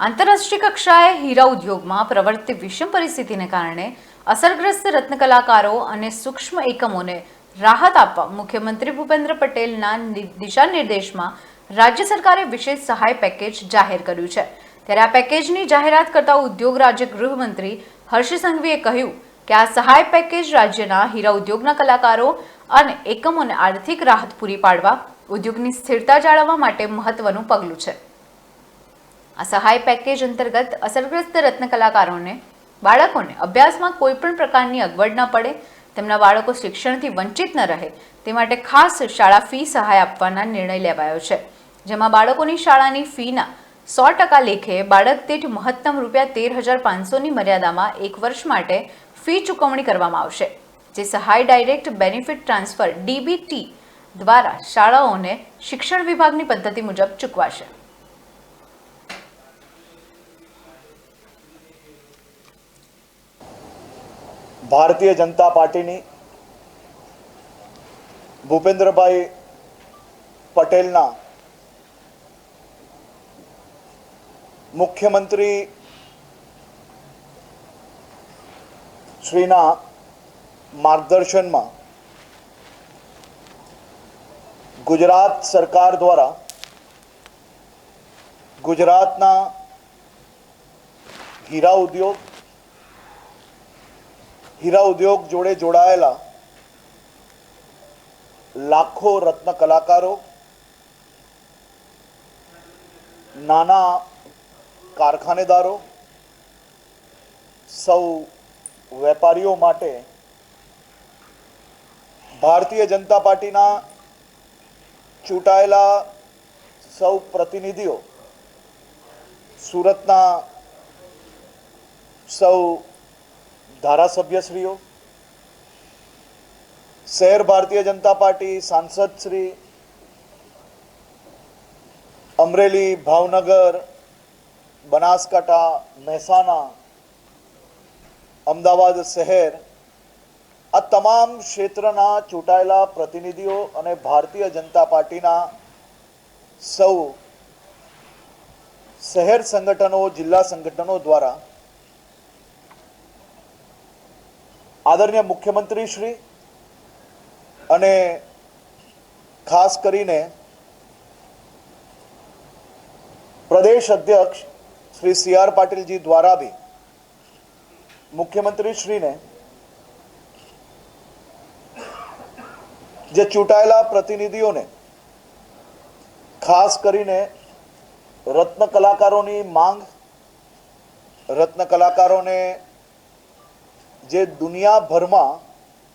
આંતરરાષ્ટ્રીય કક્ષાએ હીરા ઉદ્યોગમાં પ્રવર્તતી વિષમ પરિસ્થિતિને કારણે અસરગ્રસ્ત રત્નકલાકારો અને સૂક્ષ્મ એકમોને રાહત આપવા મુખ્યમંત્રી ભૂપેન્દ્ર પટેલના દિશા નિર્દેશમાં રાજ્ય સરકારે વિશેષ સહાય પેકેજ જાહેર કર્યું છે। ત્યારે આ પેકેજની જાહેરાત કરતા ઉદ્યોગ રાજ્ય ગૃહમંત્રી હર્ષ સંઘવીએ કહ્યું કે આ સહાય પેકેજ રાજ્યના હીરા ઉદ્યોગના કલાકારો અને એકમોને આર્થિક રાહત પૂરી પાડવા ઉદ્યોગની સ્થિરતા જાળવવા માટે મહત્વનું પગલું છે। આ સહાય પેકેજ અંતર્ગત અસરગ્રસ્ત રત્નકલાકારોને બાળકોને અભ્યાસમાં કોઈપણ પ્રકારની અગવડ ન પડે, તેમના બાળકો શિક્ષણથી વંચિત ન રહે તે માટે ખાસ શાળા ફી સહાય આપવાના નિર્ણય લેવાયો છે, જેમાં બાળકોની શાળાની ફીના 100% લેખે બાળક દીઠ મહત્તમ ₹13,500ની મર્યાદામાં 1 વર્ષ માટે ફી ચૂકવણી કરવામાં આવશે, જે સહાય ડાયરેક્ટ બેનિફિટ ટ્રાન્સફર DBT દ્વારા શાળાઓને શિક્ષણ વિભાગની પદ્ધતિ મુજબ ચૂકવાશે। भारतीय जनता पार्टी भूपेन्द्रभाई पटेल मुख्यमंत्री श्रीना मार्गदर्शन में गुजरात सरकार द्वारा गुजरातना हीरा उद्योग जोड़े जोड़ायेला लाखों रत्न कलाकारों, नाना कारखानेदारों, सौ वेपारीओ माटे भारतीय जनता पार्टी चूंटायेला सौ प्रतिनिधिओ, सूरतना सौ धारासभ्यश्रीओ, शहर भारतीय जनता पार्टी सांसद श्री, अमरेली, भावनगर, बनासकांठा, महेसाणा, अमदावाद शहर आ तमाम क्षेत्रना चूंटायेला प्रतिनिधिओ अने भारतीय जनता पार्टीना सौ शहर संगठनों, जिला संगठनों द्वारा आदरणीय मुख्यमंत्री श्री अने खास करीने प्रदेश अध्यक्ष श्री CR पाटिल जी द्वारा भी मुख्यमंत्री श्री ने जे चूंटायेला प्रतिनिधिओं ने खास करीने रत्न कलाकारोनी मांग, रत्न कलाकारों ने जे दुनिया भर में